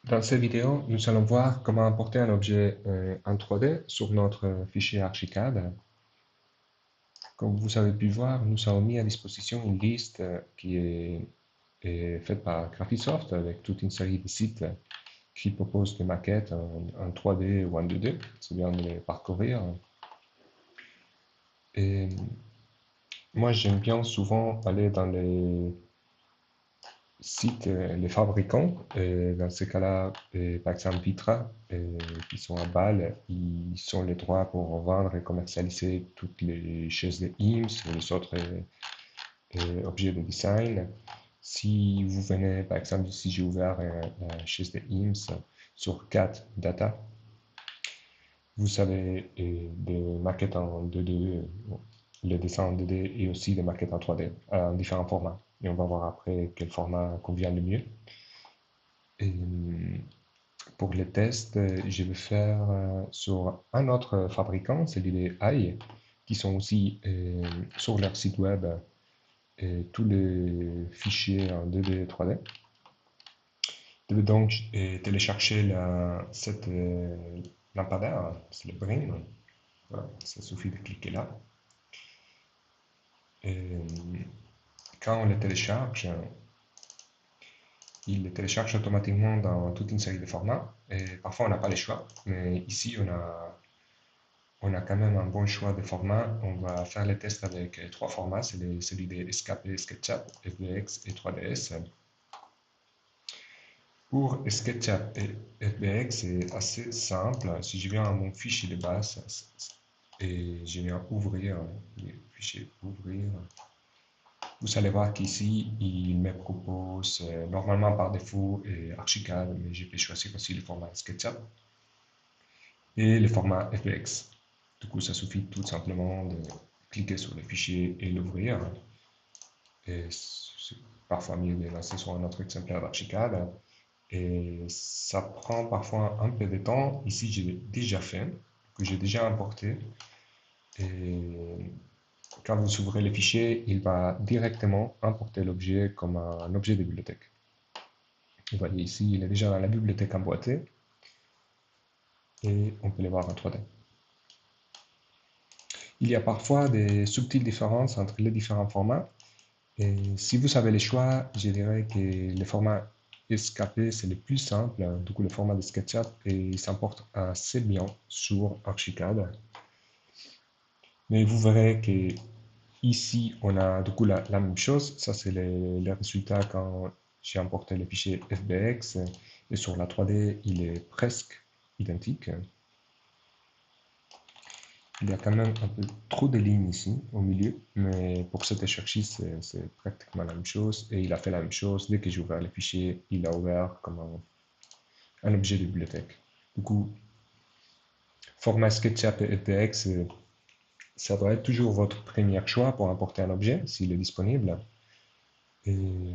Dans cette vidéo, nous allons voir comment importer un objet en 3D sur notre fichier Archicad. Comme vous avez pu voir, nous avons mis à disposition une liste qui est faite par Graphisoft avec toute une série de sites qui proposent des maquettes en 3D ou en 2D. C'est bien de les parcourir. Et moi, j'aime bien souvent aller dans les citent les fabricants. Dans ce cas-là, par exemple Vitra, qui sont à Bâle, ils ont les droits pour vendre et commercialiser toutes les chaises de IMSS et les autres objets de design. Si vous venez, par exemple, si j'ai ouvert la chaise de IMSS sur CAD Data, vous avez des maquettes en 2D, le dessin en 2D et aussi des maquettes en 3D, en différents formats. Et on va voir après quel format convient le mieux. Et pour les tests, je vais faire sur un autre fabricant, celui de AI, qui sont aussi sur leur site web tous les fichiers en 2D et 3D. Je vais donc télécharger cette lampadaire, c'est le Brin. Voilà, ça suffit de cliquer là. Et quand on le télécharge, il le télécharge automatiquement dans toute une série de formats. Et parfois, on n'a pas le choix, mais ici, on a quand même un bon choix de format. On va faire les tests avec trois formats, c'est celui de SKP, SketchUp, FBX et 3ds. Pour SketchUp et FBX, c'est assez simple. Si je viens à mon fichier de base et je viens ouvrir le fichier ouvrir, vous allez voir qu'ici, il me propose normalement par défaut Archicad, mais je peux choisir aussi le format SketchUp et le format FBX. Du coup, ça suffit tout simplement de cliquer sur le fichier et l'ouvrir. Et c'est parfois mieux de lancer sur un autre exemplaire d'Archicad. Et ça prend parfois un peu de temps. Ici, j'ai déjà fait, que j'ai déjà importé. Et quand vous ouvrez le fichier, il va directement importer l'objet comme un objet de bibliothèque. Vous voyez ici, il est déjà dans la bibliothèque emboîtée. Et on peut le voir en 3D. Il y a parfois des subtiles différences entre les différents formats. Et si vous avez le choix, je dirais que le format SKP, c'est le plus simple. Du coup, le format de SketchUp, et il s'importe assez bien sur Archicad. Mais vous verrez que ici, on a du coup la même chose. Ça, c'est les résultats quand j'ai importé le fichier FBX. Et sur la 3D, il est presque identique. Il y a quand même un peu trop de lignes ici, au milieu, mais pour cet exercice, c'est pratiquement la même chose. Et il a fait la même chose. Dès que j'ai ouvert le fichier, il a ouvert comme un objet de bibliothèque. Du coup, format SketchUp et FBX, ça doit être toujours votre premier choix pour importer un objet, s'il est disponible. Et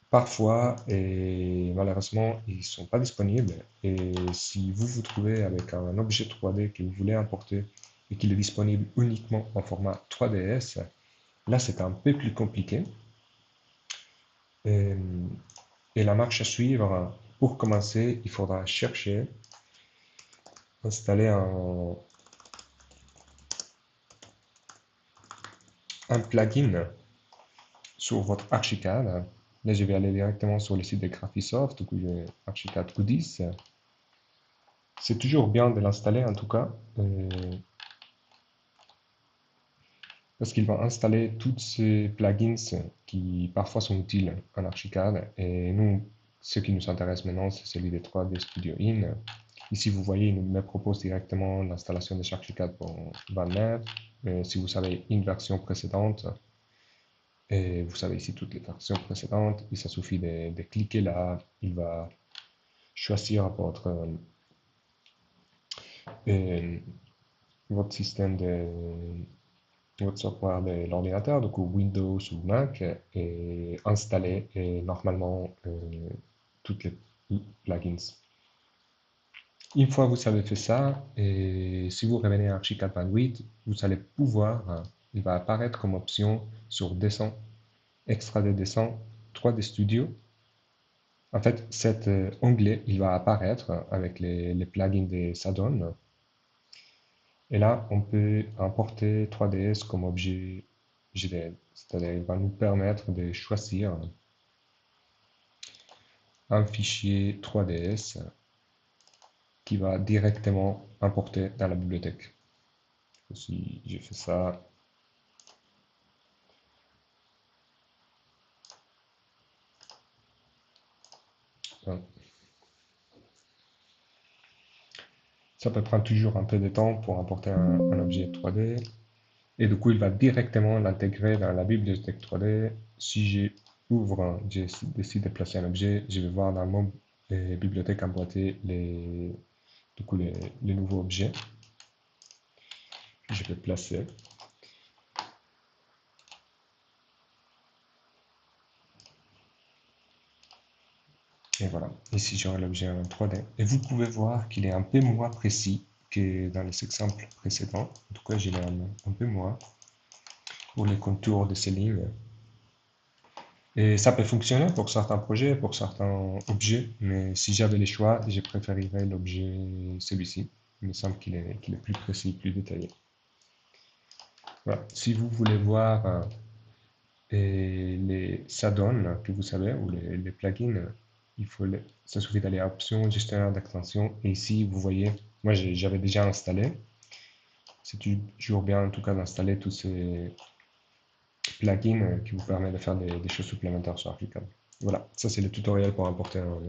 parfois, et malheureusement, ils ne sont pas disponibles. Et si vous vous trouvez avec un objet 3D que vous voulez importer et qu'il est disponible uniquement en format 3ds, là c'est un peu plus compliqué. Et, et la marche à suivre, pour commencer, il faudra chercher, installer un plugin sur votre Archicad. Là, je vais aller directement sur le site de Graphisoft, du coup, j'ai Archicad Goodies. C'est toujours bien de l'installer en tout cas, parce qu'il va installer tous ces plugins qui parfois sont utiles en Archicad. Et nous, ce qui nous intéresse maintenant, c'est celui de 3D Studio In. Ici, vous voyez, il me propose directement l'installation de Archicad pour 20 mètres. Si vous avez une version précédente, et vous savez ici toutes les versions précédentes, il ça suffit de cliquer là, il va choisir euh, votre système votre software de l'ordinateur, donc Windows ou Mac, et installer normalement toutes les plugins. Une fois que vous avez fait ça, et si vous revenez à Archicad Bandwidth, vous allez pouvoir, il va apparaître comme option sur dessin, extrait de dessin, 3D Studio, En fait, cet onglet, il va apparaître avec les plugins de Sadon. Et là, on peut importer 3ds comme objet GDL. C'est-à-dire, il va nous permettre de choisir un fichier 3ds qui va directement importer dans la bibliothèque. Si je fais ça, hein, ça peut prendre toujours un peu de temps pour importer un objet 3D. Et du coup, il va directement l'intégrer dans la bibliothèque 3D. Si je décide de placer un objet, je vais voir dans mon bibliothèque emboîtée du coup, les nouveaux objets que je vais placer. Et voilà, ici j'aurai l'objet en 3D. Et vous pouvez voir qu'il est un peu moins précis que dans les exemples précédents. En tout cas, j'ai un peu moins pour les contours de ces lignes. Et ça peut fonctionner pour certains projets, pour certains objets, mais si j'avais les choix, je préférerais l'objet celui-ci. Il me semble qu'il est plus précis, plus détaillé. Voilà. Si vous voulez voir les add-ons que vous savez, ou les plugins, ça suffit d'aller à Options, Gestionnaire d'extension, et ici, vous voyez, moi j'avais déjà installé. C'est toujours bien en tout cas d'installer tous ces plugins qui vous permettent de faire des choses supplémentaires sur Applicable. Voilà, ça c'est le tutoriel pour importer un